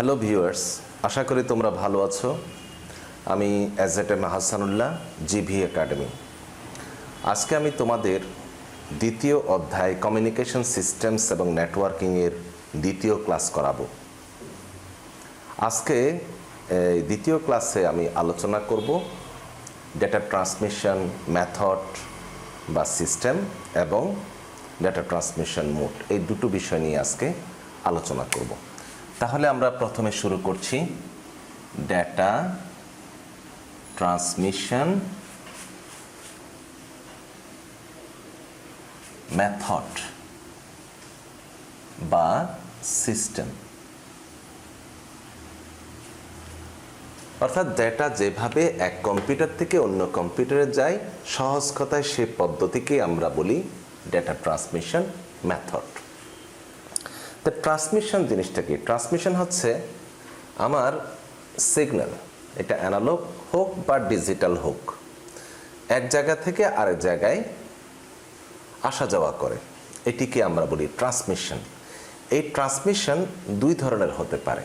Hello viewers, আশা করি তোমরা ভালো আছো। আমি এজএটএম হাসানুল্লাহ, জিভি একাডেমি। আজকে আমি তোমাদের দ্বিতীয় অধ্যায় কমিউনিকেশন সিস্টেমস এবং নেটওয়ার্কিংয়ের দ্বিতীয় ক্লাস করাবো। আজকে দ্বিতীয় ক্লাসে আমি আলোচনা করব ডেটা ট্রান্সমিশন মেথড বা সিস্টেম এবং ডেটা ট্রান্সমিশন মোড, এই দুটো বিষয় নিয়ে আজকে আলোচনা করব। তাহলে আমরা প্রথমে শুরু করছি ডেটা ট্রান্সমিশন মেথড বা সিস্টেম, অর্থাৎ ডেটা যেভাবে এক কম্পিউটার থেকে অন্য কম্পিউটারে যায়, সহজ কথায় সেই পদ্ধতিকে আমরা বলি ডেটা ট্রান্সমিশন মেথড। তো ট্রান্সমিশন জিনিসটা কি? ট্রান্সমিশন হচ্ছে আমার সিগন্যাল, এটা অ্যানালগ হোক বা ডিজিটাল হোক, এক জায়গা থেকে আরেক জায়গায় আসা যাওয়া করে, এটিকে আমরা বলি ট্রান্সমিশন। এই ট্রান্সমিশন দুই ধরনের হতে পারে।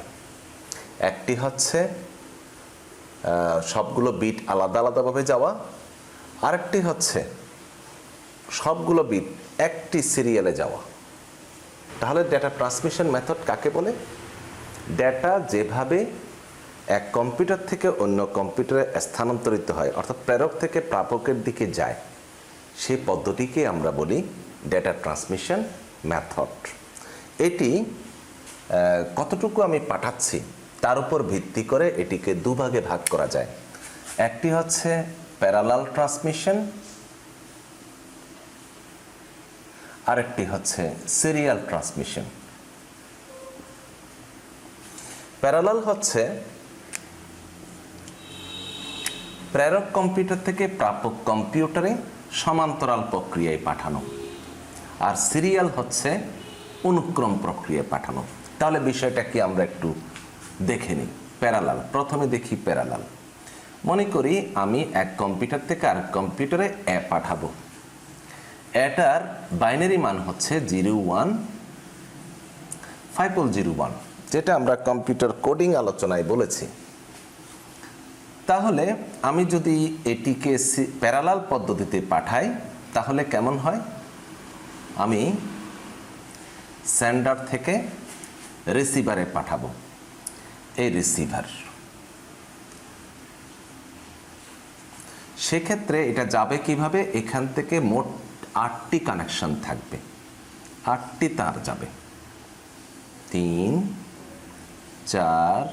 একটি হচ্ছে সবগুলো বিট আলাদা আলাদাভাবে যাওয়া, আরেকটি হচ্ছে সবগুলো বিট একটি সিরিয়ালে যাওয়া। তাহলে ডেটা ট্রান্সমিশন মেথড কাকে বলে? ডেটা যেভাবে এক কম্পিউটার থেকে অন্য কম্পিউটারে স্থানান্তরিত হয়, অর্থাৎ প্রেরক থেকে প্রাপকের দিকে যায়, সেই পদ্ধতিকে আমরা বলি ডেটা ট্রান্সমিশন মেথড। এটি কতটুকু আমি পাঠাচ্ছি তার উপর ভিত্তি করে এটিকে দুভাগে ভাগ করা যায়। একটি হচ্ছে প্যারালাল ট্রান্সমিশন, আরেকটি হচ্ছে সিরিয়াল ট্রান্সমিশন। প্যারালাল হচ্ছে প্রেরক কম্পিউটার থেকে প্রাপক কম্পিউটারে সমান্তরাল প্রক্রিয়ায় পাঠানো, আর সিরিয়াল হচ্ছে অনুক্রম প্রক্রিয়ায় পাঠানো। তাহলে বিষয়টা কি আমরা একটু দেখে নিই। প্যারালাল, প্রথমে দেখি প্যারালাল। মনে করি আমি এক কম্পিউটার থেকে আরেক কম্পিউটারে পাঠাবো। এটার বাইনারি মান হচ্ছে 015001, যেটা আমরা কম্পিউটার কোডিং আলোচনায় বলেছি। তাহলে আমি যদি এটিকে প্যারালাল পদ্ধতিতে পাঠাই তাহলে কেমন হয়? আমি সেন্ডার থেকে রিসিভারে পাঠাবো। এই রিসিভার, সেক্ষেত্রে এটা যাবে কিভাবে? এখান থেকে মোট 8টি কানেকশন থাকবে, 8টি তার যাবে। 3, 4,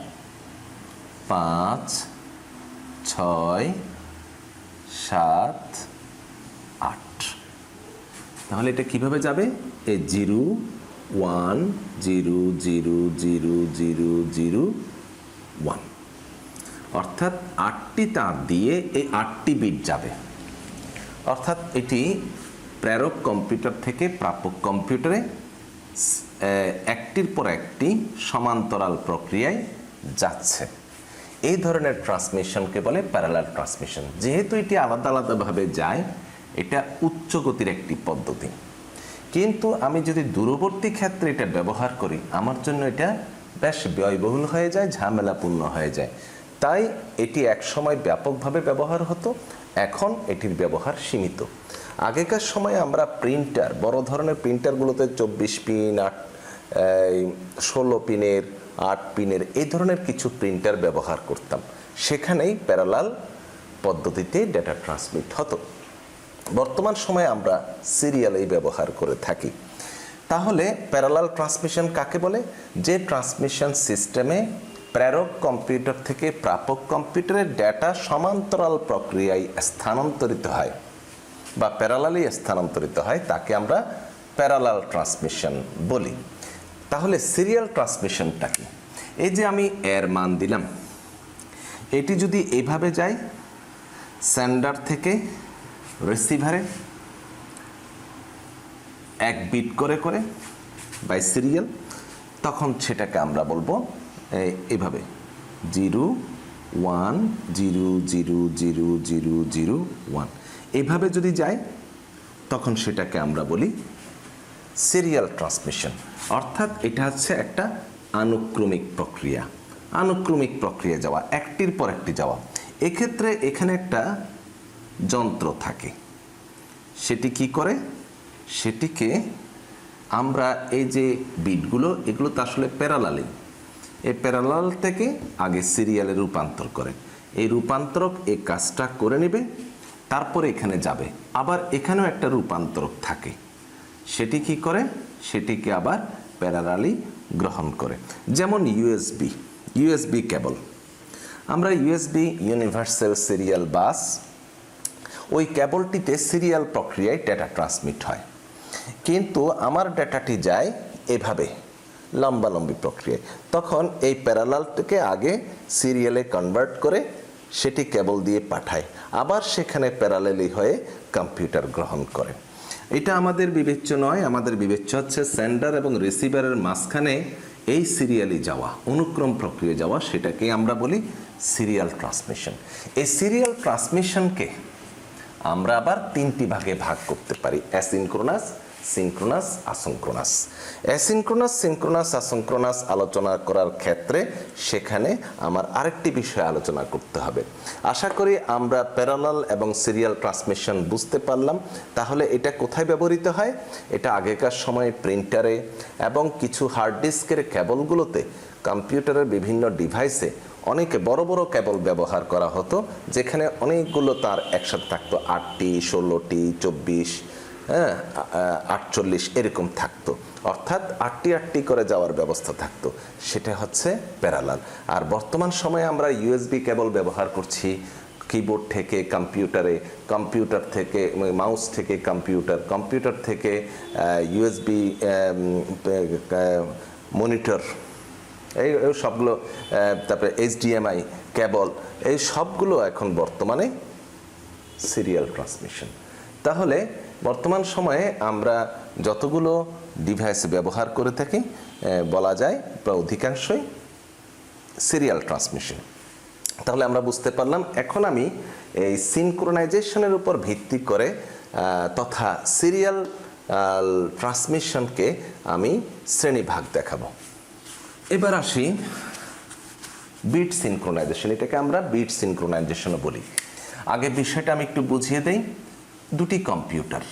5, 6, 7, 8। তাহলে এটা কিভাবে যাবে? এই 0, 1, 0, 0, 0, 0, 0, 1, অর্থাৎ 8টি তার দিয়ে এই 8টি বিট যাবে। অর্থাৎ এটি প্রেরক কম্পিউটার থেকে প্রাপক কম্পিউটারে একটির পর একটি সমান্তরাল প্রক্রিয়ায় যাচ্ছে। এই ধরনের ট্রান্সমিশনকে বলে প্যারালাল ট্রান্সমিশন। যেহেতু এটি আলাদা আলাদাভাবে যায়, এটা উচ্চ গতির একটি পদ্ধতি। কিন্তু আমি যদি দূরবর্তী ক্ষেত্রে এটা ব্যবহার করি, আমার জন্য এটা বেশ ব্যয়বহুল হয়ে যায়, ঝামেলাপূর্ণ হয়ে যায়। তাই এটি একসময় ব্যাপকভাবে ব্যবহার হতো, এখন এটির ব্যবহার সীমিত। আগেকার সময়ে আমরা প্রিন্টার, বড় ধরনের প্রিন্টারগুলোতে 24 পিন, 16 পিনের, 8 পিনের, এই ধরনের কিছু প্রিন্টার ব্যবহার করতাম। সেখানেই প্যারালাল পদ্ধতিতে ডেটা ট্রান্সমিট হতো। বর্তমান সময়ে আমরা সিরিয়ালেই ব্যবহার করে থাকি। তাহলে প্যারালাল ট্রান্সমিশন কাকে বলে? যে ট্রান্সমিশন সিস্টেমে প্রেরক কম্পিউটার থেকে প্রাপক কম্পিউটারের ডেটা সমান্তরাল প্রক্রিয়ায় স্থানান্তরিত হয় বা প্যারালালি স্থানান্তরিত হয়, তাকে আমরা প্যারালাল ট্রান্সমিশন বলি। তাহলে সিরিয়াল ট্রান্সমিশনটা কি? এই যে আমি এর মান দিলাম, এটি যদি এইভাবে যায় সেন্ডার থেকে রিসিভারে এক বিট করে করে বাই সিরিয়াল, তখন সেটাকে আমরা বলবো এইভাবে 0, 1, 0, 0, 0, 0, 0, 1। এইভাবে যদি যায় তখন সেটাকে আমরা বলি সিরিয়াল ট্রান্সমিশন। অর্থাৎ এটা হচ্ছে একটা আনুক্রমিক প্রক্রিয়া। আনুক্রমিক প্রক্রিয়া যাওয়া, একটির পর একটি যাওয়া। এক্ষেত্রে এখানে একটা যন্ত্র থাকে, সেটি কি করে, সেটিকে আমরা এই যে বিটগুলো, এগুলো তো আসলে প্যারালালি, এই প্যারালাল থেকে আগে সিরিয়ালে রূপান্তর করে, এই রূপান্তরক এই কাজটা করে নেবে, তারপরে এখানে যাবে। আবার এখানেও একটা রূপান্তরক থাকে, সেটি কি করে, সেটিকে আবার প্যারালালি গ্রহণ করে। যেমন ইউএসবি কেবল, আমরা ইউএসবি ইউনিভার্সাল সিরিয়াল বাস, ওই কেবলটিতে সিরিয়াল প্রক্রিয়ায় ডেটা ট্রান্সমিট হয়, কিন্তু আমার ডেটাটি যায় এভাবে লম্বালম্বি প্রক্রিয়ায়। তখন এই প্যারালালটাকে আগে সিরিয়ালে কনভার্ট করে সেটি কেবল দিয়ে পাঠায়, আবার সেখানে প্যারালালি হয়ে কম্পিউটার গ্রহণ করে। এটা আমাদের বিবেচ্য নয়, আমাদের বিবেচ্য হচ্ছে সেন্ডার এবং রিসিভারের মাঝখানে এই সিরিয়ালি যাওয়া, অনুক্রম প্রক্রিয়া যাওয়া, সেটাকে আমরা বলি সিরিয়াল ট্রান্সমিশন। এই সিরিয়াল ট্রান্সমিশনকে আমরা আবার তিনটি ভাগে ভাগ করতে পারি: অ্যাসিনক্রোনাস, সিনক্রোনাস, আসিনক্রোনাস। অ্যাসিনক্রোনাস, সিনক্রোনাস, আসিনক্রোনাস আলোচনা করার ক্ষেত্রে সেখানে আমার আরেকটি বিষয় আলোচনা করতে হবে। আশা করি আমরা প্যারালাল এবং সিরিয়াল ট্রান্সমিশন বুঝতে পারলাম। তাহলে এটা কোথায় ব্যবহৃত হয়? এটা আগেকার সময়ে প্রিন্টারে এবং কিছু হার্ড ডিস্কের কেবলগুলোতে, কম্পিউটারের বিভিন্ন ডিভাইসে অনেক বড় বড় কেবল ব্যবহার করা হতো, যেখানে অনেকগুলো তার একসাথে থাকতো, 8টি, 16টি, 24, 48 এরকম থাকতো, অর্থাৎ 8টি করে যাওয়ার ব্যবস্থা থাকতো। সেটা হচ্ছে প্যারালাল। আর বর্তমান সময়ে আমরা ইউএসবি কেবল ব্যবহার করছি কিবোর্ড থেকে কম্পিউটারে, কম্পিউটার থেকে মাউস থেকে কম্পিউটার, কম্পিউটার থেকে ইউএসবি মনিটর, এই সবগুলো, তারপরে এইচডিএমআই কেবল, এই সবগুলো এখন বর্তমানে সিরিয়াল ট্রান্সমিশন। তাহলে বর্তমান সময়ে আমরা যতগুলো ডিভাইস ব্যবহার করে থাকি বলা যায় প্রায় অধিকাংশই সিরিয়াল ট্রান্সমিশন। তাহলে আমরা বুঝতে পারলাম। এখন আমি এই সিনক্রোনাইজেশনের উপর ভিত্তি করে তথা সিরিয়াল ট্রান্সমিশনকে আমি শ্রেণীভাগ দেখাবো। এবার আসি বিট সিনক্রোনাইজেশন, এটাকে আমরা বিট সিনক্রোনাইজেশনও বলি। আগে বিষয়টা আমি একটু বুঝিয়ে দেই। দুটি কম্পিউটার,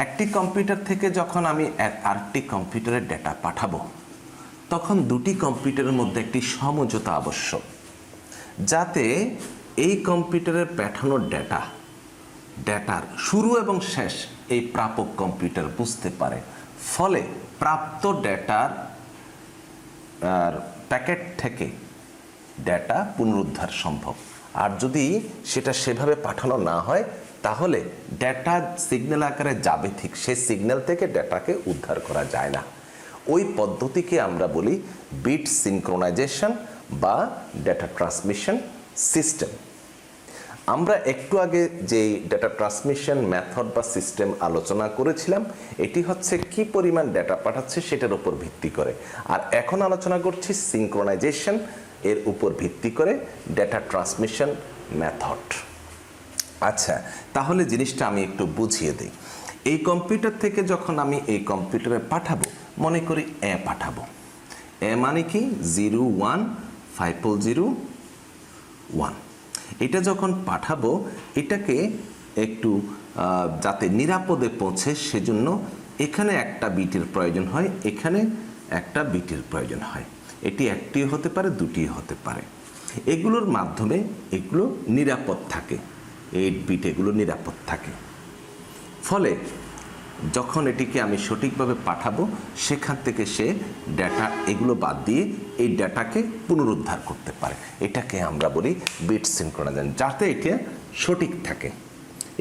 একটি কম্পিউটার থেকে যখন আমি আরেকটি কম্পিউটারের ডেটা পাঠাবো, তখন দুটি কম্পিউটারের মধ্যে একটি সমঝোতা আবশ্যক, যাতে এই কম্পিউটারের পাঠানোর ডেটার শুরু এবং শেষ এই প্রাপক কম্পিউটার বুঝতে পারে। ফলে প্রাপ্ত ডেটার প্যাকেট থেকে ডেটা পুনরুদ্ধার সম্ভব। আর যদি সেটা সেভাবে পাঠানো না হয়, তাহলে ডেটা সিগন্যাল আকারে যাবে, ঠিক সেই সিগন্যাল থেকে ডেটাকে উদ্ধার করা যায় না। ওই পদ্ধতিকে আমরা বলি বিট সিনক্রোনাইজেশন বা ডেটা ট্রান্সমিশন সিস্টেম। আমরা একটু আগে যেই ডেটা ট্রান্সমিশন মেথড বা সিস্টেম আলোচনা করেছিলাম, এটি হচ্ছে কি পরিমাণ ডেটা পাঠাচ্ছে সেটার উপর ভিত্তি করে। আর এখন আলোচনা করছি সিনক্রোনাইজেশন এর উপর ভিত্তি করে ডেটা ট্রান্সমিশন মেথড। আচ্ছা, তাহলে জিনিসটা আমি একটু বুঝিয়ে দিই। এই কম্পিউটার থেকে যখন আমি এই কম্পিউটারে পাঠাবো, মনে করি পাঠাবো, মানে কি 015001। এটা যখন পাঠাবো, এটাকে একটু যাতে নিরাপদে পৌঁছে সেজন্য এখানে একটা বিটের প্রয়োজন হয়, এখানে একটা বিটের প্রয়োজন হয়। এটি একটি হতে পারে, দুটি হতে পারে। এগুলোর মাধ্যমে এগুলো নিরাপদ থাকে, 8 বিট এগুলো নিরাপদ থাকে। ফলে যখন এটিকে আমি সঠিকভাবে পাঠাবো, সেখান থেকে সে ডেটা এগুলো বাদ দিয়ে এই ডেটাকে পুনরুদ্ধার করতে পারে। এটাকে আমরা বলি বিট সিনক্রোনাইজেশন, যাতে এটা সঠিক থাকে।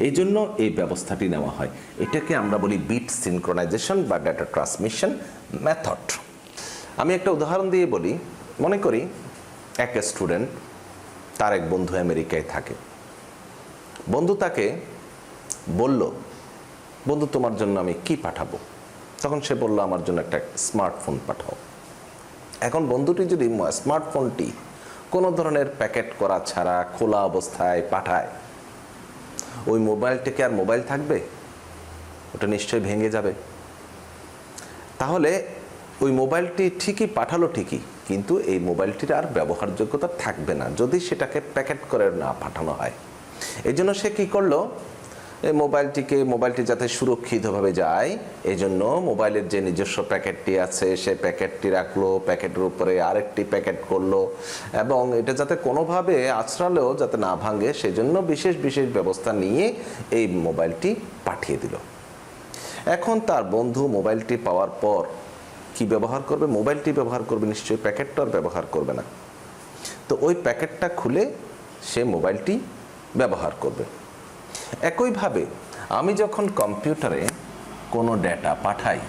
এই জন্য এই ব্যবস্থাটি নেওয়া হয়। এটাকে আমরা বলি বিট সিনক্রোনাইজেশন বা ডেটা ট্রান্সমিশন মেথড। আমি একটা উদাহরণ দিয়ে বলি। মনে করি এক স্টুডেন্ট, তার এক বন্ধু আমেরিকায় থাকে। বন্ধু তাকে বলল, বন্ধু তোমার জন্য আমি কি পাঠাবো? তখন সে বলল, আমার জন্য একটা স্মার্টফোন পাঠাও। এখন বন্ধুটি যদি স্মার্টফোনটি কোনো ধরনের প্যাকেট করা ছাড়া খোলা অবস্থায় পাঠায়, ওই মোবাইলটাকে আর মোবাইল থাকবে? ওটা নিশ্চয়ই ভেঙে যাবে। তাহলে ওই মোবাইলটি ঠিকই পাঠালো ঠিকই, কিন্তু এই মোবাইলটির আর ব্যবহারযোগ্যতা থাকবে না যদি সেটাকে প্যাকেট করে না পাঠানো হয়। এই জন্য সে কী করলো, এই মোবাইলটি যাতে সুরক্ষিতভাবে যায় এই জন্য মোবাইলের যে নিজস্ব প্যাকেটটি আছে সে প্যাকেটটি রাখলো, প্যাকেটের উপরে আরেকটি প্যাকেট করলো, এবং এটা যাতে কোনোভাবে আছড়ালেও যাতে না ভাঙে সেজন্য বিশেষ বিশেষ ব্যবস্থা নিয়ে এই মোবাইলটি পাঠিয়ে দিল। এখন তার বন্ধু মোবাইলটি পাওয়ার পর কি ব্যবহার করবে? মোবাইলটি ব্যবহার করবে নিশ্চয়ই, প্যাকেটটা আর ব্যবহার করবে না। তো ওই প্যাকেটটা খুলে সে মোবাইলটি ব্যবহার করবে। একইভাবে আমি যখন কম্পিউটারে কোনো ডেটা পাঠাই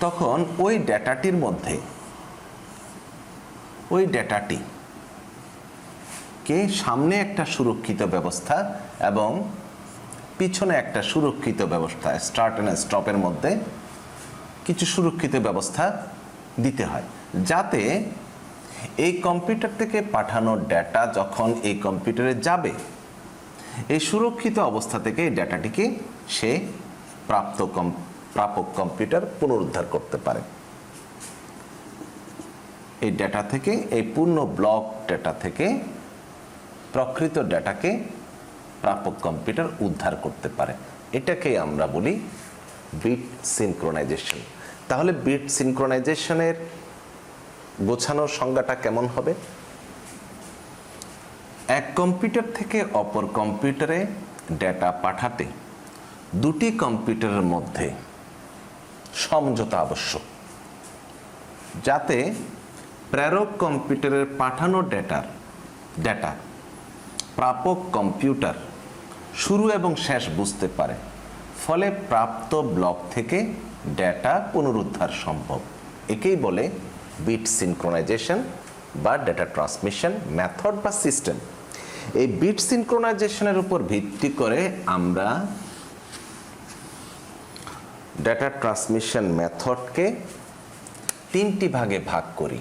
তখন ওই ডেটাটির মধ্যে ওই ডেটাটিকে সামনে একটা সুরক্ষিত ব্যবস্থা এবং পিছনে একটা সুরক্ষিত ব্যবস্থা, স্টার্ট অ্যান্ড স্টপের মধ্যে কিছু সুরক্ষিত ব্যবস্থা দিতে হয়, যাতে এই কম্পিউটার থেকে পাঠানো ডেটা যখন এই কম্পিউটারে যাবে এই সুরক্ষিত অবস্থা থেকে এই ডেটাটিকে সে প্রাপক কম্পিউটার পুনরুদ্ধার করতে পারে। এই ডেটা থেকে, এই পূর্ণ ব্লক ডেটা থেকে প্রকৃত ডেটাকে প্রাপক কম্পিউটার উদ্ধার করতে পারে। এটাকে আমরা বলি বিট সিনক্রোনাইজেশন। তাহলে বিট সিনক্রোনাইজেশনের গোছানোর সংজ্ঞাটা কেমন হবে? এক কম্পিউটার থেকে অপর কম্পিউটারে ডেটা পাঠাতে দুটি কম্পিউটারের মধ্যে সমঝোতা আবশ্যক, যাতে প্রেরক কম্পিউটারের পাঠানো ডেটা প্রাপক কম্পিউটার শুরু এবং শেষ বুঝতে পারে, ফলে প্রাপ্ত ব্লক থেকে ডেটা পুনরুদ্ধার সম্ভব। একেই বলে বিট সিনক্রোনাইজেশন বা ডেটা ট্রান্সমিশন মেথড বা সিস্টেম। এই বিট সিনক্রোনাইজেশনের উপর ভিত্তি করে আমরা ডেটা ট্রান্সমিশন মেথডকে তিনটি ভাগে ভাগ করি।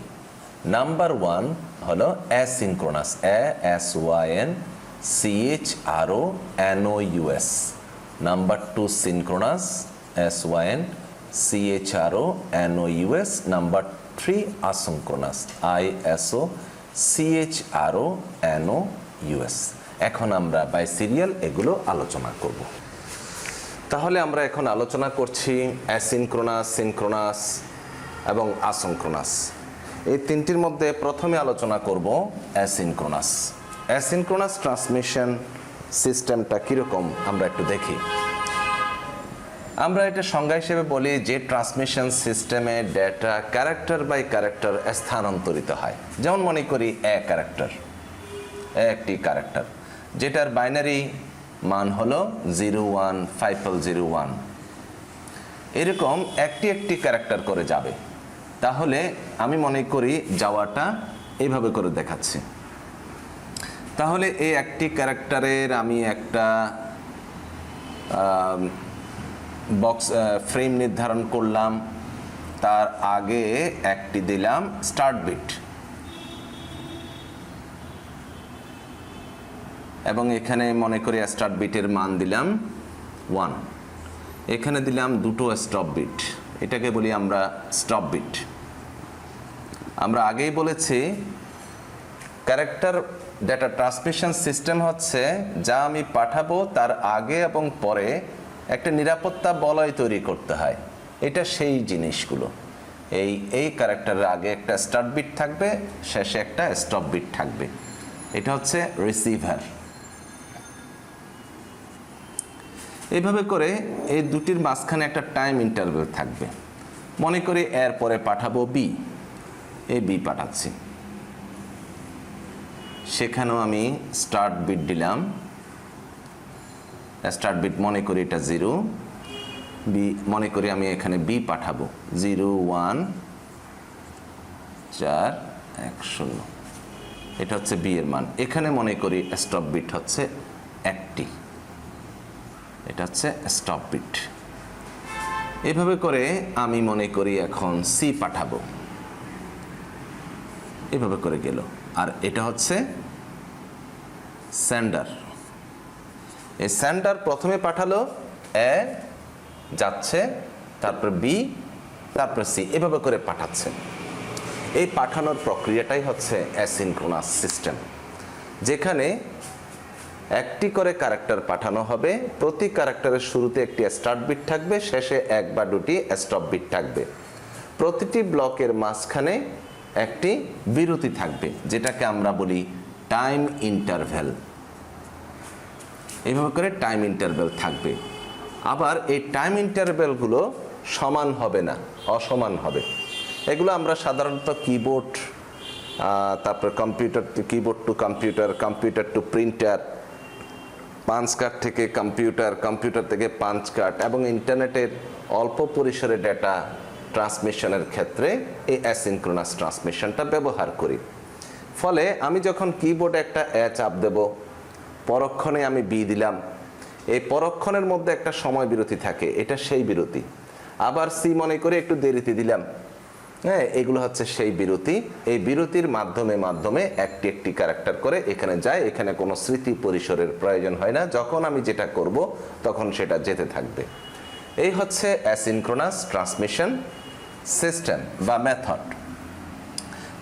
নাম্বার 1 হলো asynchronous, SYNCHRONOUS। Number 2 synchronous, SYNCHRONOUS। Number 3 আসিনক্রোনাস, ISOCHRONOUS। এখন আমরা বাই সিরিয়াল এগুলো আলোচনা করব। তাহলে আমরা এখন আলোচনা করছি অ্যাসিনক্রোনাস, সিনক্রোনাস এবং আসিনক্রোনাস। এই তিনটির মধ্যে প্রথমে আলোচনা করব অ্যাসিনক্রোনাস। অ্যাসিনক্রোনাস ট্রান্সমিশন সিস্টেমটা কীরকম আমরা একটু দেখি। আমরা এটা সংজ্ঞা হিসেবে বলি যে ট্রান্সমিশন সিস্টেমে ডেটা ক্যারেক্টার বাই ক্যারেক্টার স্থানান্তরিত হয়। যেমন মনে করি একটি ক্যারেক্টার যেটার বাইনারি মান হলো 015001, এরকম একটি ক্যারেক্টার করে যাবে। তাহলে আমি মনে করি যাওয়াটা এইভাবে করে দেখাচ্ছি। তাহলে এই একটি ক্যারেক্টারের আমি একটা বক্স ফ্রেম নির্ধারণ করলাম, তার আগে একটি দিলাম স্টার্ট বিট এবং এখানে মনে করি স্টার্ট বিটের মান দিলাম 1, এখানে দিলাম দুটো স্টপ বিট, এটাকে বলি আমরা স্টপ বিট। আমরা আগেই বলেছি ক্যারেক্টার ডেটা ট্রান্সমিশন সিস্টেম হচ্ছে যা আমি পাঠাবো তার আগে এবং পরে একটা নিরাপত্তা বলয় তৈরি করতে হয়। এটা সেই জিনিসগুলো, এই ক্যারেক্টারের আগে একটা স্টার্ট বিট থাকবে, শেষে একটা স্টপ বিট থাকবে। এটা হচ্ছে রিসিভার। এইভাবে করে এই দুটির মাঝখানে একটা টাইম ইন্টারভেল থাকবে। মনে করি এর পরে পাঠাবো বি, এই বি পাঠাচ্ছি, সেখানেও আমি স্টার্ট বিট দিলাম, স্টার্ট বিট মনে করি এটা 0, বি মনে করি আমি এখানে বি পাঠাবো 01410, এটা হচ্ছে বি এর মান। এখানে মনে করি স্টপ বিট হচ্ছে একটি, এটা হচ্ছে স্টপ বিট। এভাবে করে আমি মনে করি এখন সি পাঠাবো, এভাবে করে গেল। আর এটা হচ্ছে সেন্ডার। এই সেন্ডার প্রথমে পাঠালো এ যাচ্ছে, তারপর বি, তারপরে সি, এভাবে করে পাঠাচ্ছে। এই পাঠানোর প্রক্রিয়াটাই হচ্ছে অ্যাসিনক্রোনাস সিস্টেম, যেখানে একটি করে ক্যারেক্টার পাঠানো হবে। প্রতি ক্যারেক্টারের শুরুতে একটি স্টার্ট বিট থাকবে, শেষে এক বা দুটি স্টপ বিট থাকবে। প্রতিটি ব্লকের মাঝখানে একটি বিরতি থাকবে, যেটাকে আমরা বলি টাইম ইন্টারভ্যাল। এইভাবে করে টাইম ইন্টারভ্যাল থাকবে। আবার এই টাইম ইন্টারভ্যালগুলো সমান হবে না, অসমান হবে। এগুলো আমরা সাধারণত কিবোর্ড, তারপর computer, keyboard to computer, computer to printer, punch card থেকে কম্পিউটার, কম্পিউটার থেকে পাঞ্চ কার্ড এবং ইন্টারনেটের অল্প পরিসরে ডেটা ট্রান্সমিশনের ক্ষেত্রে এই অ্যাসিনক্রোনাস ট্রান্সমিশনটা ব্যবহার করি। ফলে আমি যখন কিবোর্ডে একটা এ চাপ দেব, পরক্ষণে আমি বি দিলাম, এই পরক্ষণের মধ্যে একটা সময় বিরতি থাকে, এটা সেই বিরতি। আবার সি মনে করে একটু দেরিতে দিলাম, হ্যাঁ, এগুলো হচ্ছে সেই বিরতি। এই বিরতির মাধ্যমে একটি একটি ক্যারেক্টার করে এখানে যায়। এখানে কোনো স্মৃতি পরিসরের প্রয়োজন হয় না, যখন আমি যেটা করব তখন সেটা যেতে থাকবে। এই হচ্ছে অ্যাসিনক্রোনাস ট্রান্সমিশন সিস্টেম বা মেথড।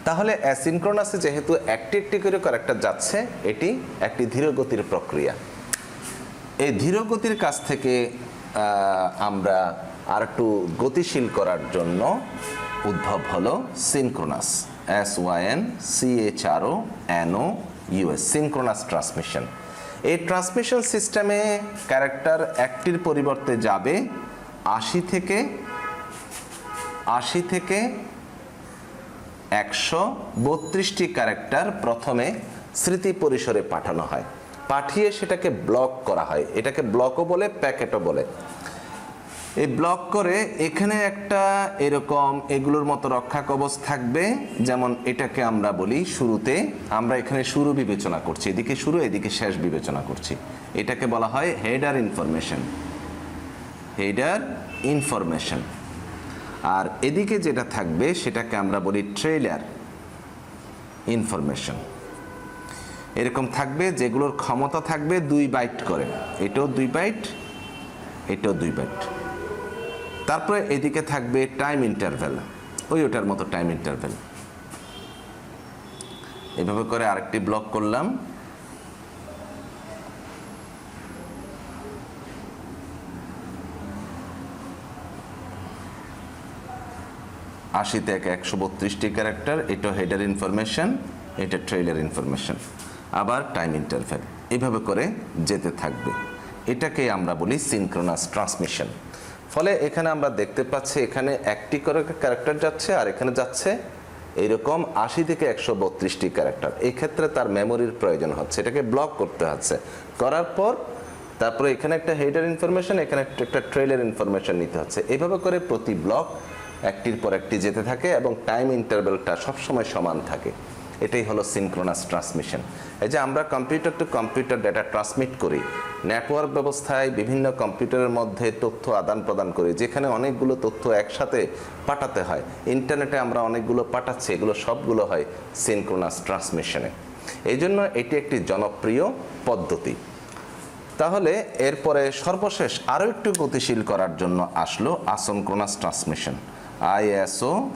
তাহলে অ্যাসিনক্রোনাসে যেহেতু একটি একটি করে ক্যারেক্টার যাচ্ছে, এটি একটি ধীরগতির প্রক্রিয়া। এই ধীরগতির কাছ থেকে আমরা আর একটু গতিশীল করার জন্য উদ্ভব হলো সিনক্রোনাস, SYNCHRONOUS, সিনক্রোনাস ট্রান্সমিশন। এই ট্রান্সমিশন সিস্টেমে ক্যারেক্টার একটির পরিবর্তে যাবে 80 থেকে 132টি ক্যারেক্টার প্রথমে স্মৃতি পরিসরে পাঠানো হয়। পাঠিয়ে সেটাকে ব্লক করা হয়। এটাকে ব্লকও বলে, প্যাকেটও বলে। এই ব্লক করে এখানে একটা এরকম এগুলোর মতো রক্ষা কবচ থাকবে। যেমন এটাকে আমরা বলি, শুরুতে আমরা এখানে শুরু বিবেচনা করছি, এদিকে শুরু এদিকে শেষ বিবেচনা করছি। এটাকে বলা হয় হেডার ইনফরমেশন, হেডার ইনফরমেশন। আর এদিকে যেটা থাকবে সেটাকে আমরা বলি ট্রেইলার ইনফরমেশন। এরকম থাকবে, যেগুলোর ক্ষমতা থাকবে 2 বাইট করে, এটাও 2 বাইট, এটাও 2 বাইট। তারপরে এদিকে থাকবে টাইম ইন্টারভ্যাল, ওটার মতো টাইম ইন্টারভ্যাল। এভাবে করে আরেকটি ব্লক করলাম। আশিতে 132টি ক্যারেক্টার, এটা হেডার ইনফরমেশন, এটা ট্রেইলার ইনফরমেশন, আবার টাইম ইন্টারভ্যাল। এইভাবে করে যেতে থাকবে। এটাকে আমরা বলি সিনক্রোনাস ট্রান্সমিশন। ফলে এখানে আমরা দেখতে পাচ্ছি এখানে একটি করে ক্যারেক্টার যাচ্ছে, আর এখানে যাচ্ছে এইরকম 80 থেকে 132টি ক্যারেক্টার। এই ক্ষেত্রে তার মেমোরির প্রয়োজন হচ্ছে, এটাকে ব্লক করতে হচ্ছে। করার পর তারপরে এখানে একটা হেডার ইনফরমেশন, এখানে একটা ট্রেইলার ইনফরমেশন নিতে হচ্ছে। এইভাবে করে প্রতি ব্লক একটির পর একটি যেতে থাকে এবং টাইম ইন্টারভ্যালটা সবসময় সমান থাকে। এটাই হলো সিনক্রোনাস ট্রান্সমিশন। এই যে আমরা computer to computer data transmit করি, নেটওয়ার্ক ব্যবস্থায় বিভিন্ন কম্পিউটারের মধ্যে তথ্য আদান প্রদান করি, যেখানে অনেকগুলো তথ্য একসাথে পাঠাতে হয়। ইন্টারনেটে আমরা অনেকগুলো পাঠাচ্ছি, এগুলো সবগুলো হয় সিনক্রোনাস ট্রান্সমিশনে। এই জন্য এটি একটি জনপ্রিয় পদ্ধতি। তাহলে এরপরে সর্বশেষ আরও একটু গতিশীল করার জন্য আসলো আসিনক্রোনাস ট্রান্সমিশন, ISOCHRONOUS।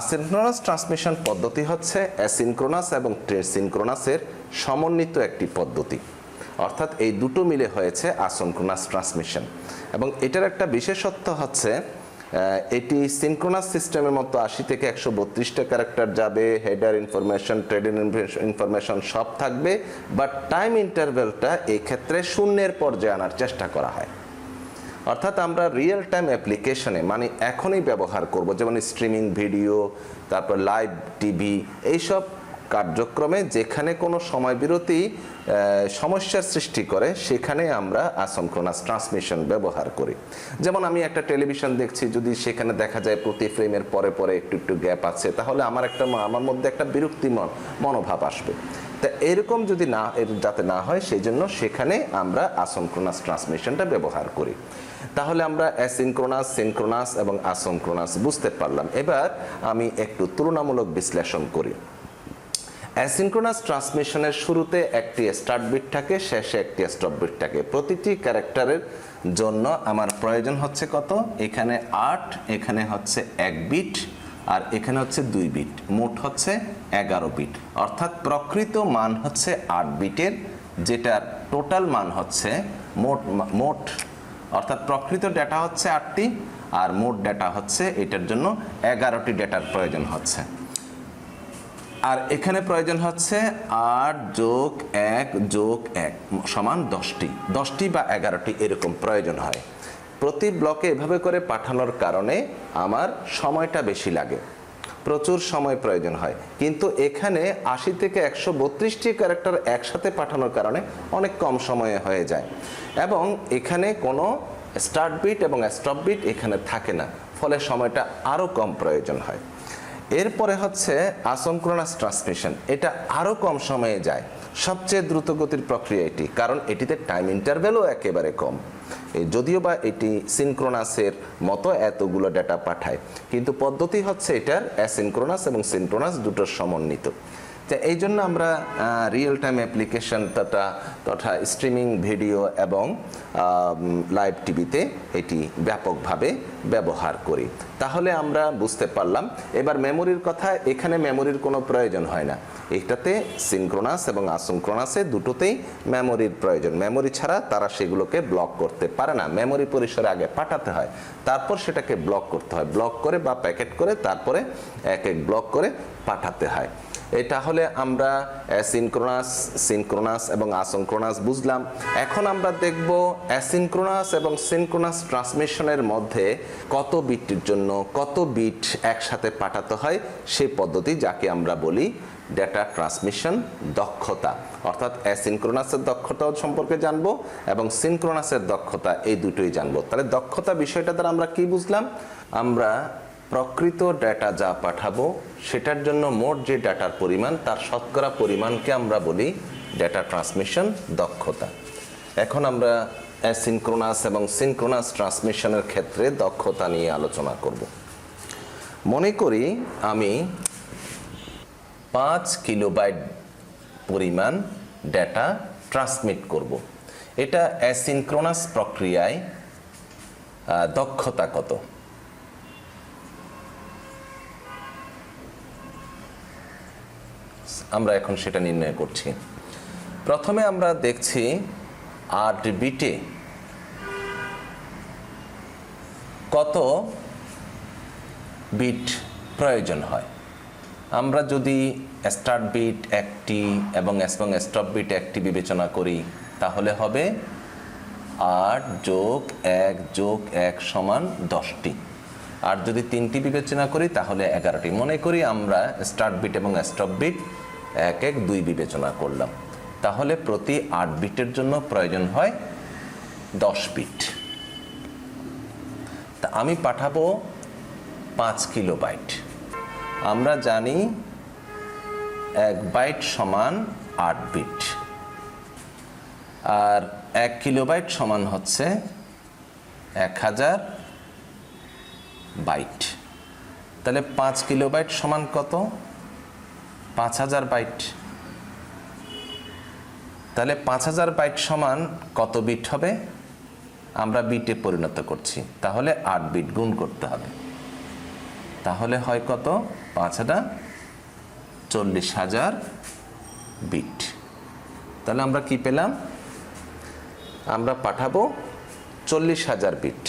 আসিনক্রোনাস ট্রান্সমিশন পদ্ধতি হচ্ছে অ্যাসিনক্রোনাস এবং সিনক্রোনাসের সমন্বিত একটি পদ্ধতি। অর্থাৎ এই দুটো মিলে হয়েছে আসিনক্রোনাস ট্রান্সমিশন। এবং এটার একটা বিশেষত্ব হচ্ছে এটি সিনক্রোনাস সিস্টেমের মতো 80 থেকে 132টা ক্যারেক্টার যাবে, হেডার ইনফরমেশন, ট্রেইলার ইনফরমেশন সব থাকবে, বাট টাইম ইন্টারভ্যালটা এই ক্ষেত্রে শূন্যের পর্যায়ে আনার চেষ্টা করা হয়। অর্থাৎ আমরা রিয়েল টাইম অ্যাপ্লিকেশনে মানে এখনই ব্যবহার করব, যেমন স্ট্রিমিং ভিডিও, তারপর লাইভ টিভি, এইসব কার্যক্রমে যেখানে কোনো সময় বিরতি সমস্যার সৃষ্টি করে, সেখানে আমরা আসিনক্রোনাস ট্রান্সমিশন ব্যবহার করি। যেমন আমি একটা টেলিভিশন দেখছি, যদি সেখানে দেখা যায় প্রতি ফ্রেমের পরে পরে একটু একটু গ্যাপ আছে, তাহলে আমার মধ্যে একটা বিরক্তি মনোভাব আসবে। তা এরকম যদি না, যাতে না হয় সেই জন্য সেখানে আমরা আসিনক্রোনাস ট্রান্সমিশনটা ব্যবহার করি। তাহলে আমরা অ্যাসিনক্রোনাস, সিনক্রোনাস এবং আসিনক্রোনাস বুঝতে পারলাম। এবার আমি একটু তুলনামূলক বিশ্লেষণ করি। অ্যাসিনক্রোনাস ট্রান্সমিশনের শুরুতে একটি স্টার্ট বিট থাকে, শেষে একটি স্টপ বিট থাকে। প্রতিটি ক্যারেক্টারের জন্য আমার প্রয়োজন হচ্ছে কত? এখানে 8, এখানে হচ্ছে 1 বিট, আর এখানে হচ্ছে 2 বিট, মোট হচ্ছে 11 বিট। অর্থাৎ প্রকৃত মান হচ্ছে 8 বিটের, যেটার টোটাল মান হচ্ছে মোট অর্থাৎ প্রকৃত ডেটা হচ্ছে 8টি, আর মোট ডেটা হচ্ছে এটার জন্য 11টি ডেটার প্রয়োজন হচ্ছে। আর এখানে প্রয়োজন হচ্ছে 8 যোগ 1 যোগ 1 সমান 10টি বা 11টি এরকম প্রয়োজন হয়। প্রতি ব্লকে এভাবে করে পাঠানোর কারণে আমার সময়টা বেশি লাগে, প্রচুর সময় প্রয়োজন হয়। কিন্তু এখানে 80 থেকে 132টি ক্যারেক্টার একসাথে পাঠানোর কারণে অনেক কম সময়ে হয়ে যায়, এবং এখানে কোনো স্টার্ট বিট এবং স্টপ বিট এখানে থাকে না, ফলে সময়টা আরও কম প্রয়োজন হয়। এরপরে হচ্ছে আসিনক্রোনাস ট্রান্সমিশন। এটা আরও কম সময়ে যায়, সবচেয়ে দ্রুতগতির প্রক্রিয়া এটি, কারণ এটিতে টাইম ইন্টারভ্যালও একেবারে কম। যদিও বা এটি সিনক্রোনাসের মতো এতগুলো ডেটা পাঠায়, কিন্তু পদ্ধতি হচ্ছে এটার অ্যাসিনক্রোনাস এবং সিনক্রোনাস দুটোর সমন্বিত। তো এই জন্য আমরা রিয়েল টাইম অ্যাপ্লিকেশন তথা স্ট্রিমিং ভিডিও এবং লাইভ টিভিতে এটি ব্যাপকভাবে ব্যবহার করি। তাহলে আমরা বুঝতে পারলাম। এবার মেমোরির কথা, এখানে মেমোরির কোনো প্রয়োজন হয় না। এটাতে সিনক্রোনাস এবং আসিনক্রোনাসে দুটোতেই মেমোরির প্রয়োজন। মেমোরি ছাড়া তারা সেগুলোকে ব্লক করতে পারে না। মেমোরি পরিসরে আগে পাঠাতে হয়, তারপর সেটাকে ব্লক করতে হয়, ব্লক করে বা প্যাকেট করে তারপরে এক এক ব্লক করে পাঠাতে হয়। এটা হলে আমরা অ্যাসিনক্রোনাস, সিনক্রোনাস এবং আসিনক্রোনাস বুঝলাম। এখন আমরা দেখব অ্যাসিনক্রোনাস এবং সিনক্রোনাস ট্রান্সমিশনের মধ্যে কত বিটের জন্য কত বিট একসাথে পাঠাতে হয় সেই পদ্ধতি, যাকে আমরা বলি ডেটা ট্রান্সমিশন দক্ষতা। অর্থাৎ অ্যাসিনক্রোনাসের দক্ষতাও সম্পর্কে জানবো এবং সিনক্রোনাসের দক্ষতা, এই দুটোই জানবো। তাহলে দক্ষতা বিষয়টা দ্বারা আমরা কি বুঝলাম? আমরা প্রকৃত ডেটা যা পাঠাবো সেটার জন্য মোট যে ডেটার পরিমাণ, তার শতকরা পরিমাণকে আমরা বলি ডেটা ট্রান্সমিশন দক্ষতা। এখন আমরা অ্যাসিনক্রোনাস এবং সিনক্রোনাস ট্রান্সমিশনের ক্ষেত্রে দক্ষতা নিয়ে আলোচনা করব। মনে করি আমি 5 কিলোবাইট পরিমাণ ডেটা ট্রান্সমিট করব। এটা অ্যাসিনক্রোনাস প্রক্রিয়ায় দক্ষতা কত? আমরা এখন সেটা নির্ণয় করছি। প্রথমে আমরা দেখছি 8 বিটে কত বিট প্রয়োজন হয়। আমরা যদি স্টার্ট বিট একটি এবং স্টপ বিট একটি বিবেচনা করি, তাহলে হবে 8 যোগ 1 যোগ 1 সমান 10টি। আর যদি 3টি বিবেচনা করি তাহলে 11টি। মনে করি আমরা স্টার্ট বিট এবং স্টপ বিট 1 1 2 বিবেচনা করলাম, তাহলে প্রতি 8 বিটের জন্য প্রয়োজন হয় 10 বিট। তা আমি পাঠাবো 5 কিলোবাইট। আমরা জানি 1 বাইট সমান 8 বিট, আর 1 কিলোবাইট সমান হচ্ছে 1000 বাইট। তাহলে 5 কিলোবাইট সমান কত? 5000 বাইট। তাহলে 5000 বাইট সমান কত বিট হবে? আমরা বিটে পরিণত করছি, তাহলে 8 বিট গুণ করতে হবে। তাহলে হয় কত? 5 40,000 বিট। তাহলে আমরা কি পেলাম? আমরা পাঠাবো 40,000 বিট।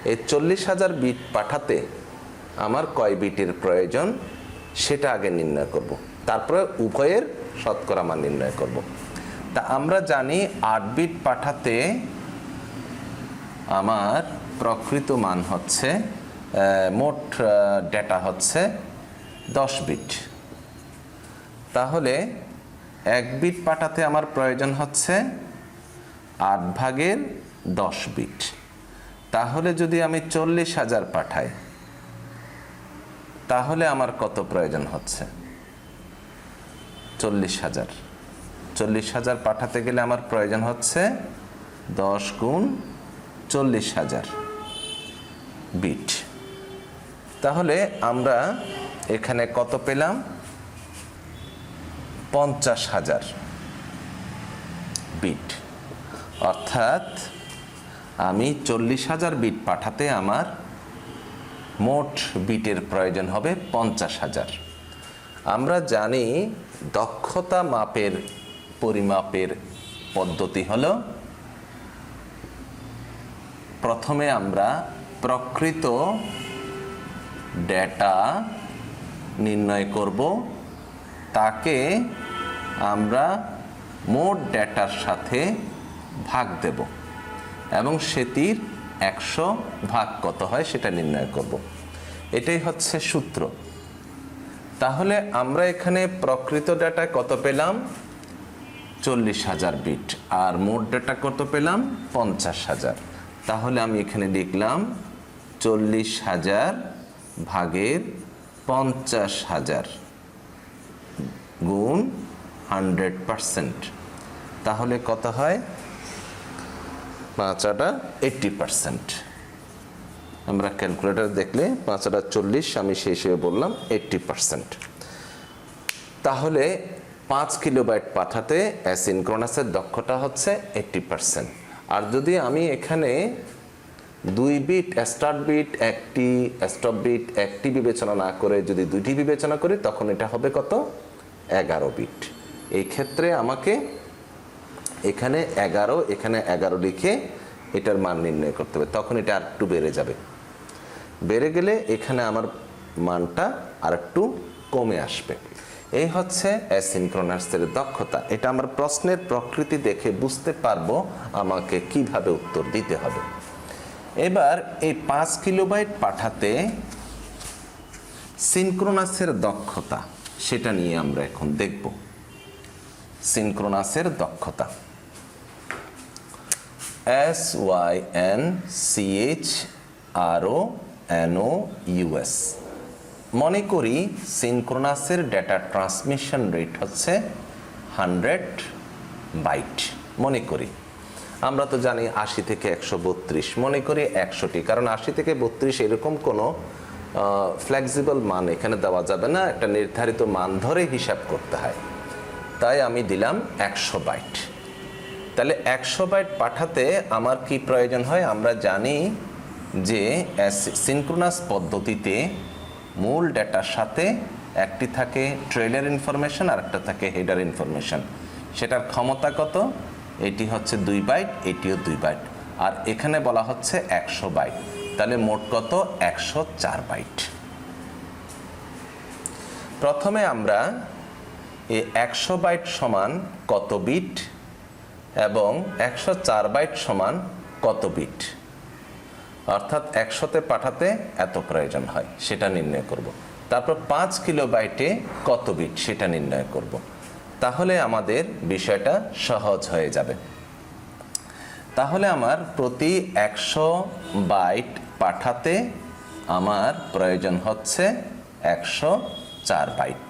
এই 40,000 বিট পাঠাতে আমার কয় বিটের প্রয়োজন সেটা আগে নির্ণয় করব, তারপরে উভয়ের শতকরা মান নির্ণয় করব। তা আমরা জানি 8 বিট পাঠাতে আমার প্রকৃত মান হচ্ছে, মোট ডেটা হচ্ছে 10 বিট। তাহলে 1 বিট পাঠাতে আমার প্রয়োজন হচ্ছে 8 ভাগের 10 বিট। তাহলে যদি আমি 40,000 পাঠাই তাহলে আমার কত প্রয়োজন হচ্ছে? 40,000 পাঠাতে গেলে আমার প্রয়োজন হচ্ছে 10 গুণ 40,000 বিট। তাহলে আমরা এখানে কত পেলাম? 50,000 বিট, অর্থাৎ আমি 40,000 বিট পাঠাতে আমার মোট বিটের প্রয়োজন হবে 50,000। আমরা জানি দক্ষতা মাপের পরিমাপের পদ্ধতি হলো, প্রথমে আমরা প্রকৃত ডেটা নির্ণয় করব, তাকে আমরা মোট ডেটার সাথে ভাগ দেব এবং সেটির 100 ভাগ কত হয় সেটা নির্ণয় করব। এটাই হচ্ছে সূত্র। তাহলে আমরা এখানে প্রকৃত ডেটা কত পেলাম? 40,000 বিট, আর মোট ডেটা কত পেলাম? 50,000। তাহলে আমি এখানে লিখলাম 40,000 ভাগের 50,000 গুণ 100%। তাহলে কত হয়? 5/80%। আমরা ক্যালকুলেটর দেখলে 5/40, আমি সেই হিসেবে বললাম 80%। তাহলে 5 কিলোবাইট পাঠাতে অ্যাসিনক্রোনাসের দক্ষতা হচ্ছে 80%। আর যদি আমি এখানে 2 বিট স্টার্ট বিট, 1টি স্টপ বিট, 1টি বিবেচনা না করে যদি 2টি বিবেচনা করি, তখন এটা হবে কত? 11 বিট। এই ক্ষেত্রে আমাকে এখানে 11 লিখে এটার মান নির্ণয় করতে হবে। তখন এটা আর একটু বেড়ে যাবে, বেড়ে গেলে এখানে আমার মানটা আর একটু কমে আসবে। এই হচ্ছে অ্যাসিনক্রোনাসের দক্ষতা। এটা আমার প্রশ্নের প্রকৃতি দেখে বুঝতে পারবো আমাকে কিভাবে উত্তর দিতে হবে। এবার এই 5 কিলোবাইট পাঠাতে সিনক্রোনাসের দক্ষতা, সেটা নিয়ে আমরা এখন দেখব। সিনক্রোনাসের দক্ষতা SYNCHRONOUS। মনে করি সিনক্রোনাসের ডেটা ট্রান্সমিশন রেট হচ্ছে 100 বাইট। মনে করি, আমরা তো জানি 80 থেকে 132, মনে করি 100টি, কারণ 80 থেকে 32 এরকম কোনো ফ্লেক্সিবল মান এখানে দেওয়া যাবে না, একটা নির্ধারিত মান ধরে হিসাব করতে হয়। তাই আমি দিলাম 100 বাইট। তাহলে 100 বাইট পাঠাতে আমার কি প্রয়োজন হয়? আমরা জানি যে সিনক্রোনাস পদ্ধতিতে মূল ডেটার সাথে একটি থাকে ট্রেইলার ইনফরমেশন আর একটা থাকে হেডার ইনফরমেশন। সেটার ক্ষমতা কত? এটি হচ্ছে 2 বাইট, এটিও 2 বাইট, আর এখানে বলা হচ্ছে 100 বাইট। তাহলে মোট কত? 104 বাইট। প্রথমে আমরা এই 100 বাইট সমান কত বিট এবং 104 বাইট সমান কত বিট, অর্থাৎ 100তে পাঠাতে এত প্রয়োজন হয় সেটা নির্ণয় করব। তারপর 5 কিলোবাইটে কত বিট সেটা নির্ণয় করব। তাহলে আমাদের বিষয়টা সহজ হয়ে যাবে। তাহলে আমার প্রতি 100 বাইট পাঠাতে আমার প্রয়োজন হচ্ছে 104 বাইট।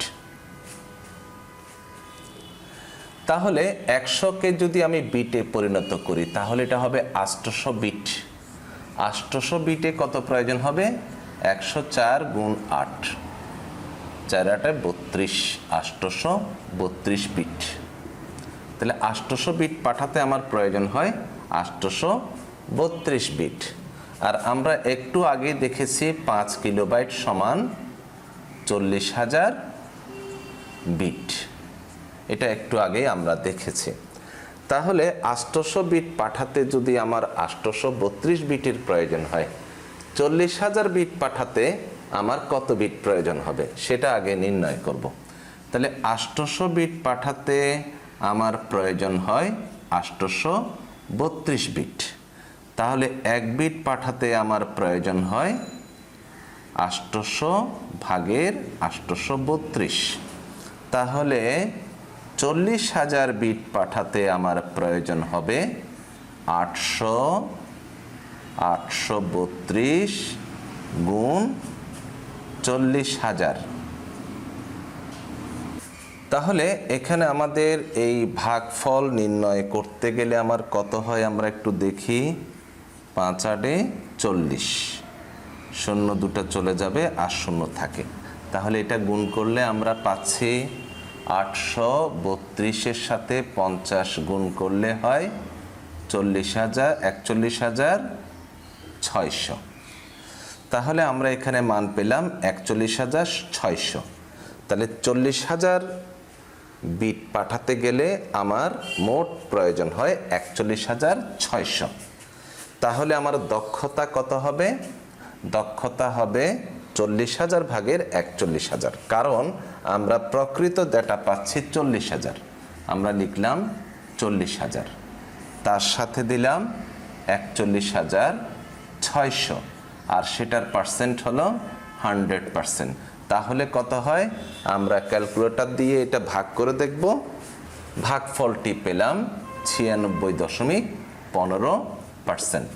তাহলে 100কে যদি আমি বিটে পরিণত করি, তাহলে এটা হবে 800 বিট। 800 বিটে কত প্রয়োজন হবে? 104 গুণ 8, 4 32, 832 বিট। তাহলে 800 বিট পাঠাতে আমার প্রয়োজন হয় 832 বিট। আর আমরা একটু আগে দেখেছি 5 কিলোবাইট সমান 40,000 বিট, এটা একটু আগে আমরা দেখেছি। তাহলে 800 বিট পাঠাতে যদি আমার 832 বিটের প্রয়োজন হয়, 40,000 বিট পাঠাতে আমার কত বিট প্রয়োজন হবে সেটা আগে নির্ণয় করব। তাহলে 800 বিট পাঠাতে আমার প্রয়োজন হয় 832 বিট। তাহলে 1 বিট পাঠাতে আমার প্রয়োজন হয় 800 ভাগের 832। তাহলে 40,000 বিট পাঠাতে আমার প্রয়োজন হবে 832 গুণ 40,000। তাহলে এখানে আমাদের এই ভাগফল নির্ণয় করতে গেলে আমার কত হয় আমরা একটু দেখি। 5 40, 0 দুটো চলে যাবে আর 0 থাকে। তাহলে এটা গুণ করলে আমরা পাচ্ছি 832-এর সাথে 50 গুণ করলে হয় 41,600। তাহলে আমরা এখানে মান পেলাম 41,600। তাহলে 40,000 বিট পাঠাতে গেলে আমার মোট প্রয়োজন হয় 41,600। তাহলে আমার দক্ষতা কত হবে? দক্ষতা হবে 40,000 ভাগের 41,000, কারণ আমরা প্রকৃত ডেটা পাচ্ছি 40,000। আমরা লিখলাম 40,000, তার সাথে দিলাম 41,600, আর সেটার পার্সেন্ট হলো 100%। তাহলে কত হয়? আমরা ক্যালকুলেটর দিয়ে এটা ভাগ করে দেখব। ভাগফলটি পেলাম 96.15%।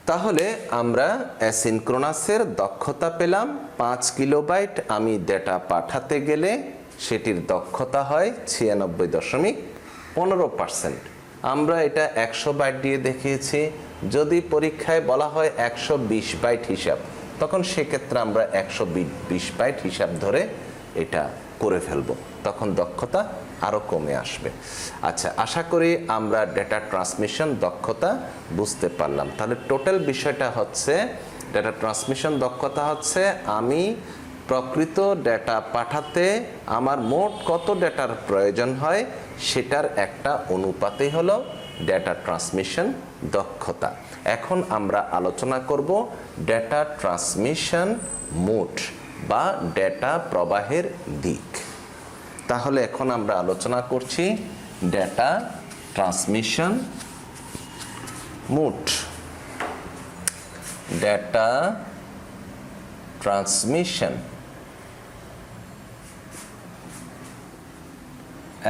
তাহলে আমরা অ্যাসিনক্রোনাসের দক্ষতা পেলাম 5 কিলোবাইট। আমি ডেটা পাঠাতে গেলে সেটির দক্ষতা হয় 96.15%। আমরা এটা 100 বাইট দিয়ে দেখিয়েছি। যদি পরীক্ষায় বলা হয় 120 বাইট হিসাব, তখন সেক্ষেত্রে আমরা 120 বাইট হিসাব ধরে এটা করে ফেলব, তখন দক্ষতা আরও কমে আসবে। আচ্ছা, আশা করি আমরা ডেটা ট্রান্সমিশন দক্ষতা বুঝতে পারলাম। তাহলে টোটাল বিষয়টা হচ্ছে, ডেটা ট্রান্সমিশন দক্ষতা হচ্ছে আমি প্রকৃত ডেটা পাঠাতে আমার মোট কত ডেটার প্রয়োজন হয় সেটার একটা অনুপাতই হলো ডেটা ট্রান্সমিশন দক্ষতা। এখন আমরা আলোচনা করব ডেটা ট্রান্সমিশন মোড বা ডেটা প্রবাহের দিক। তাহলে এখন আমরা আলোচনা করছি data transmission mode. Data transmission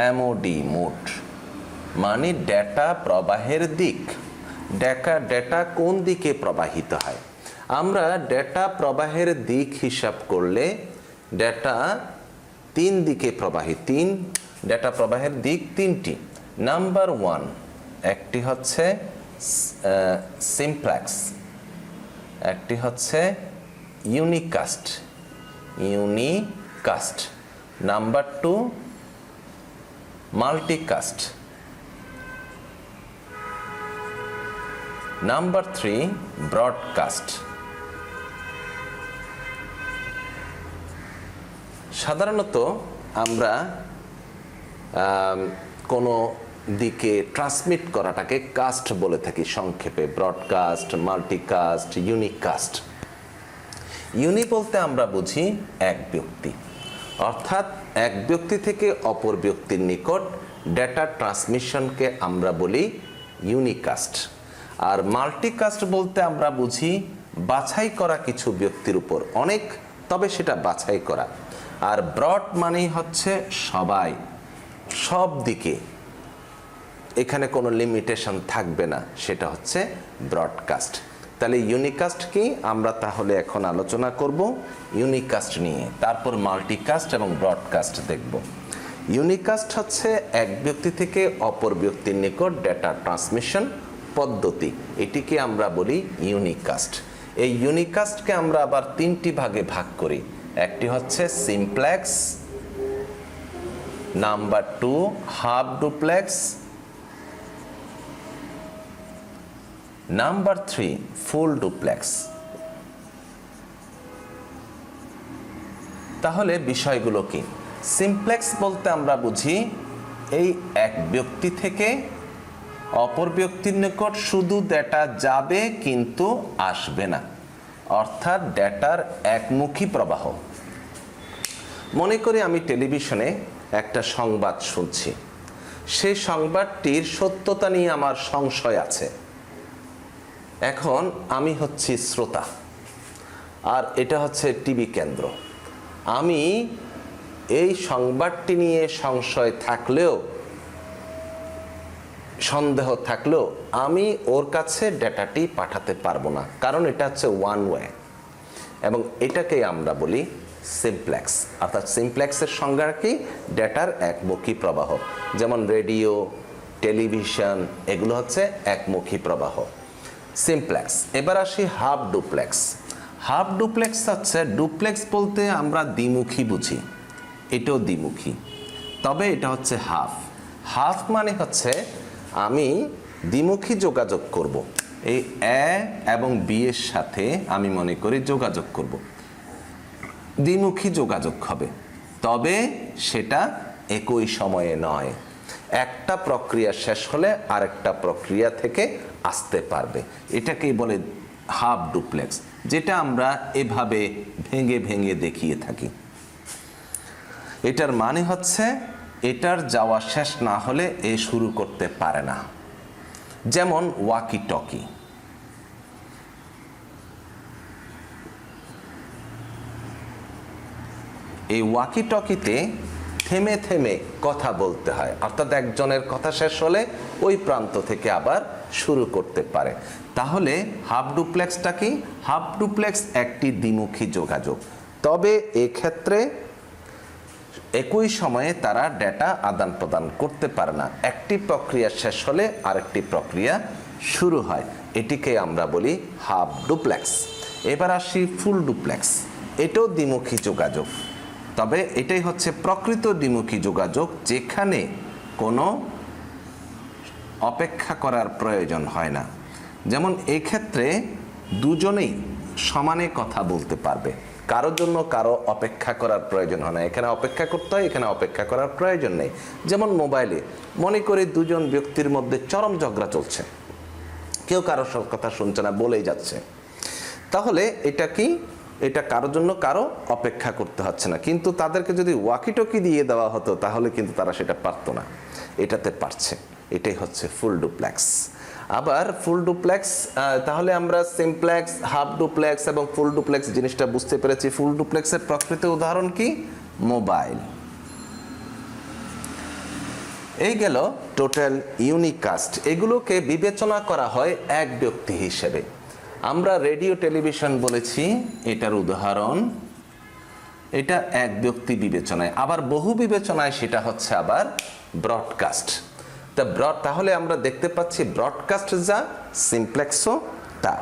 MOD mode মানে ডেটা প্রবাহের দিক। ডেটা কোন দিকে প্রবাহিত হয়? আমরা ডেটা প্রবাহের দিক হিসাব করলে ডেটা 3 দিকে প্রবাহিত। ডেটা প্রবাহের দিক 3টি। নাম্বার 1, একটি হচ্ছে সিমপ্লেক্স, একটি হচ্ছে unicast. Number 2 multicast. Number 3 broadcast. সাধারণত আমরা কোনো দিকে ট্রান্সমিট করাটাকে কাস্ট বলে থাকি সংক্ষেপে, ব্রডকাস্ট, মাল্টিকাস্ট, ইউনিকাস্ট। ইউনি বলতে আমরা বুঝি এক ব্যক্তি, অর্থাৎ এক ব্যক্তি থেকে অপর ব্যক্তির নিকট ডেটা ট্রান্সমিশনকে আমরা বলি ইউনিকাস্ট। আর মাল্টিকাস্ট বলতে আমরা বুঝি বাছাই করা কিছু ব্যক্তির উপর অনেক, তবে সেটা বাছাই করা। আর ব্রড মানেই হচ্ছে সবাই, সব দিকে, এখানে কোনো লিমিটেশন থাকবে না, সেটা হচ্ছে ব্রডকাস্ট। তাহলে ইউনিকাস্ট কি? আমরা তাহলে এখন আলোচনা করব ইউনিকাস্ট নিয়ে, তারপর মাল্টিকাস্ট এবং ব্রডকাস্ট দেখব। ইউনিকাস্ট হচ্ছে এক ব্যক্তি থেকে অপর ব্যক্তির নিকট ডেটা ট্রান্সমিশন পদ্ধতি, এটিকে আমরা বলি ইউনিকাস্ট। এই ইউনিকাস্টকে আমরা আবার 3টি ভাগে ভাগ করি। একটি হচ্ছে simplex, number 2 half duplex, number 3 full duplex. তাহলে বিষয়গুলো কি? সিমপ্লেক্স বলতে আমরা বুঝি এই এক ব্যক্তি থেকে অপর ব্যক্তির নিকট শুধু ডেটা যাবে কিন্তু আসবে না, অর্থাৎ ডেটার একমুখী প্রবাহ। মনে করি আমি টেলিভিশনে একটা সংবাদ শুনছি, সেই সংবাদটির সত্যতা নিয়ে আমার সংশয় আছে। এখন আমি হচ্ছি শ্রোতা আর এটা হচ্ছে টিভি কেন্দ্র। আমি এই সংবাদটি নিয়ে সংশয় থাকলেও, সন্দেহ থাকলেও আমি ওর কাছে ডেটাটি পাঠাতে পারবো না, কারণ এটা হচ্ছে ওয়ান ওয়ে, এবং এটাকেই আমরা বলি সিমপ্লেক্স। অর্থাৎ সিমপ্লেক্সের সংজ্ঞা কি? ডেটার একমুখী প্রবাহ। যেমন রেডিও, টেলিভিশন, এগুলো হচ্ছে একমুখী প্রবাহ, সিমপ্লেক্স। এবার আসি হাফ ডুপ্লেক্স। হাফ ডুপ্লেক্স হচ্ছে, ডুপ্লেক্স বলতে আমরা দ্বিমুখী বুঝি, এটাও দ্বিমুখী। তবে এটা হচ্ছে হাফ। হাফ মানে হচ্ছে আমি দ্বিমুখী যোগাযোগ করব, এই এ এবং বি এর সাথে আমি মনে করি যোগাযোগ করব, দ্বিমুখী যোগাযোগ হবে, তবে সেটা একই সময়ে নয়। একটা প্রক্রিয়া শেষ হলে আরেকটা প্রক্রিয়া থেকে আসতে পারবে, এটাকেই বলে হাফ ডুপ্লেক্স, যেটা আমরা এভাবে ভেঙে ভেঙে দেখিয়ে থাকি। এটার মানে হচ্ছে এটার যাওয়া শেষ না হলে এ শুরু করতে পারে না। যেমন ওয়াকি টকি, এই ওয়াকি টকিতে থেমে থেমে কথা বলতে হয়, অর্থাৎ একজনের কথা শেষ হলে ওই প্রান্ত থেকে আবার শুরু করতে পারে। তাহলে হাফ ডুপ্লেক্সটা কি? হাফ ডুপ্লেক্স একটি দ্বিমুখী যোগাযোগ, তবে এক্ষেত্রে একই সময়ে তারা ডেটা আদান প্রদান করতে পারে না। একটি প্রক্রিয়া শেষ হলে আরেকটি প্রক্রিয়া শুরু হয়, এটিকে আমরা বলি হাফ ডুপ্লেক্স। এবার আসি ফুল ডুপ্লেক্স। এটাও দ্বিমুখী যোগাযোগ, তবে এটাই হচ্ছে প্রকৃত দ্বিমুখী যোগাযোগ, যেখানে কোনো অপেক্ষা করার প্রয়োজন হয় না। যেমন এই ক্ষেত্রে দুজনেই সমানে কথা বলতে পারবে, কারোর জন্য কারো অপেক্ষা করার প্রয়োজন হয় না। এখানে অপেক্ষা করতে হয়, এখানে অপেক্ষা করার প্রয়োজন নেই। যেমন মোবাইলে মনে করে দুজন ব্যক্তির মধ্যে চরম ঝগড়া চলছে, কেউ কারোর কথা শুনছে না, বলেই যাচ্ছে, তাহলে এটা কি? এটা কারোর জন্য কারো অপেক্ষা করতে হচ্ছে না। কিন্তু তাদেরকে যদি ওয়াকিটকি দিয়ে দেওয়া হতো তাহলে কিন্তু তারা সেটা পারতো না, এটাতে পারছে। এটাই হচ্ছে ফুল ডুপ্লেক্স। আবার ফুল ডুপ্লেক্স, তাহলে আমরা সিমপ্লেক্স, হাফ ডুপ্লেক্স এবং ফুল ডুপ্লেক্স জিনিসটা বুঝতে পেরেছি। ফুল ডুপ্লেক্সের প্রকৃত উদাহরণ কি? মোবাইল। এই গেল টোটাল ইউনিকাস্ট। এগুলোকে বিবেচনা করা হয় এক ব্যক্তি হিসেবে। আমরা রেডিও টেলিভিশন বলেছি, এটার উদাহরণ, এটা এক ব্যক্তি বিবেচনায়। আবার বহু বিবেচনায় সেটা হচ্ছে আবার ব্রডকাস্ট। তাহলে আমরা দেখতে পাচ্ছি ব্রডকাস্ট যা, সিমপ্লেক্সও তা।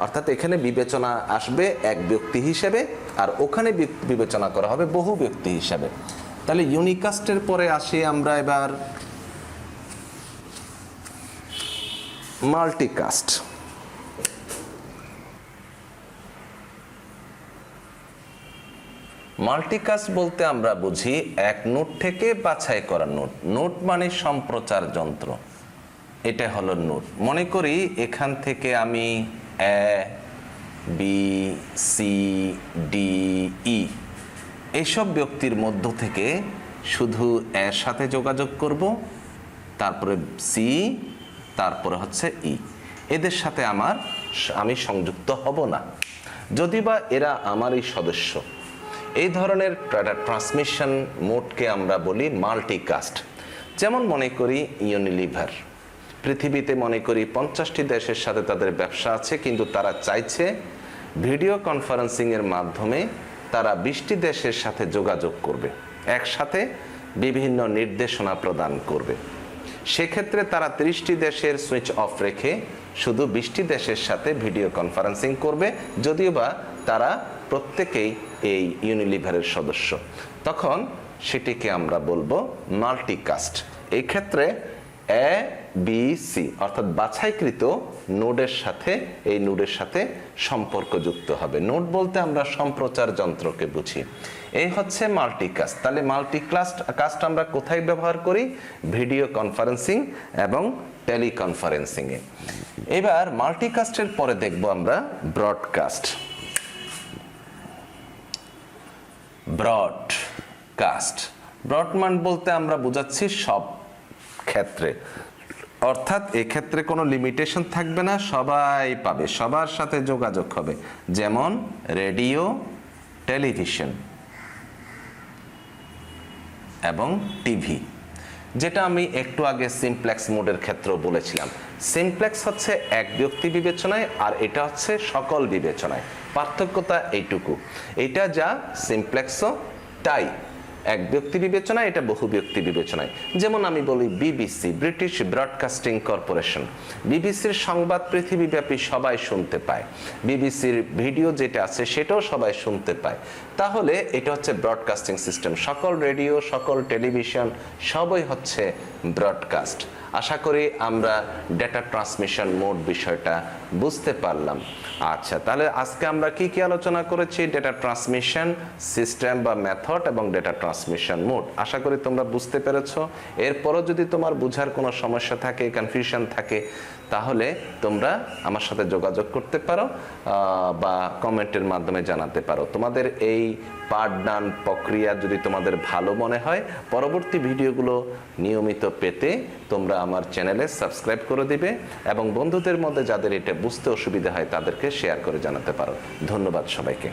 অর্থাৎ এখানে বিবেচনা আসবে এক ব্যক্তি হিসেবে, আর ওখানে বিবেচনা করা হবে বহু ব্যক্তি হিসেবে। তাহলে ইউনিকাস্টের পরে আসি আমরা এবার মাল্টিকাস্ট। মাল্টিকাস্ট বলতে আমরা বুঝি এক নোট থেকে বাছাই করা নোট। নোট মানে সম্প্রচার যন্ত্র, এটা হলো নোট। মনে করি এখান থেকে আমি এ, বি, সি, ডি, ই এইসব ব্যক্তির মধ্য থেকে শুধু এর সাথে যোগাযোগ করব, তারপরে সি, তারপরে হচ্ছে ই। এদের সাথে আমি সংযুক্ত হব না, যদি বা এরা আমারই সদস্য। এই ধরনের ট্রান্সমিশন মোডকে আমরা বলি মাল্টিকাস্ট। যেমন মনে করি ইউনিলিভার, পৃথিবীতে মনে করি 50টি দেশের সাথে তাদের ব্যবসা আছে, কিন্তু তারা চাইছে ভিডিও কনফারেন্সিংয়ের মাধ্যমে তারা 20টি দেশের সাথে যোগাযোগ করবে, একসাথে বিভিন্ন নির্দেশনা প্রদান করবে। সেক্ষেত্রে তারা 30টি দেশের সুইচ অফ রেখে শুধু 20টি দেশের সাথে ভিডিও কনফারেন্সিং করবে, যদিও বা তারা প্রত্যেকেই এই ইউনিলিভারের সদস্য। তখন সেটিকে আমরা বলবো মাল্টিকাস্ট। এই ক্ষেত্রে এ, বি, সি অর্থাৎ বাছাইকৃত নোডের সাথে এই নোডের সাথে সম্পর্ক যুক্ত হবে। নোড বলতে আমরা সম্প্রচার যন্ত্রকে বুঝি। এই হচ্ছে মাল্টিকাস্ট। তাহলে মাল্টিকাস্ট আমরা কোথায় ব্যবহার করি? ভিডিও কনফারেন্সিং এবং টেলিকনফারেন্সিংয়ে। এবার মাল্টিকাস্টের পরে দেখব আমরা ব্রডকাস্ট। ব্রডকাস্ট, ব্রডম্যান বলতে আমরা বোঝাচ্ছি সব ক্ষেত্রে, অর্থাৎ এক্ষেত্রে কোনো লিমিটেশন থাকবে না, সবাই পাবে, সবার সাথে যোগাযোগ হবে। যেমন রেডিও, টেলিভিশন এবং টিভি, যেটা আমি একটু আগে সিমপ্লেক্স মোডের ক্ষেত্রেও বলেছিলাম। সিমপ্লেক্স হচ্ছে এক ব্যক্তি বিবেচনায়, আর এটা হচ্ছে সকল বিবেচনায়। পার্থক্যতা এইটুকু, এটা যা সিমপ্লেক্সও তাই। এক ব্যক্তি বিবেচনা, এটা বহু ব্যক্তি বিবেচনায়। যেমন আমি বলি বিবিসি, ব্রিটিশ ব্রডকাস্টিং কর্পোরেশন, বিবিসির সংবাদ পৃথিবীব্যাপী সবাই শুনতে পায়, বিবিসির ভিডিও যেটা আছে সেটাও সবাই শুনতে পায়, তাহলে এটা হচ্ছে ব্রডকাস্টিং সিস্টেম। সকল রেডিও, সকল টেলিভিশন সবই হচ্ছে ব্রডকাস্ট। আশা করি আমরা ডেটা ট্রান্সমিশন মোড বিষয়টা বুঝতে পারলাম। আচ্ছা, তাহলে আজকে আমরা কি কি আলোচনা করেছি? ডেটা ট্রান্সমিশন সিস্টেম বা মেথড এবং ডেটা ট্রান্সমিশন মোড। আশা করি তোমরা বুঝতে পেরেছো। এরপরও যদি তোমার বুঝার কোনো সমস্যা থাকে, কনফিউশন থাকে, তাহলে তোমরা আমার সাথে যোগাযোগ করতে পারো বা কমেন্টের মাধ্যমে জানাতে পারো। তোমাদের এই পাঠদান প্রক্রিয়া যদি তোমাদের ভালো মনে হয়, পরবর্তী ভিডিওগুলো নিয়মিত পেতে তোমরা আমার চ্যানেলে সাবস্ক্রাইব করে দিবে এবং বন্ধুদের মধ্যে যাদের এটা বুঝতে অসুবিধা হয় তাদেরকে শেয়ার করে জানাতে পারো। ধন্যবাদ সবাইকে।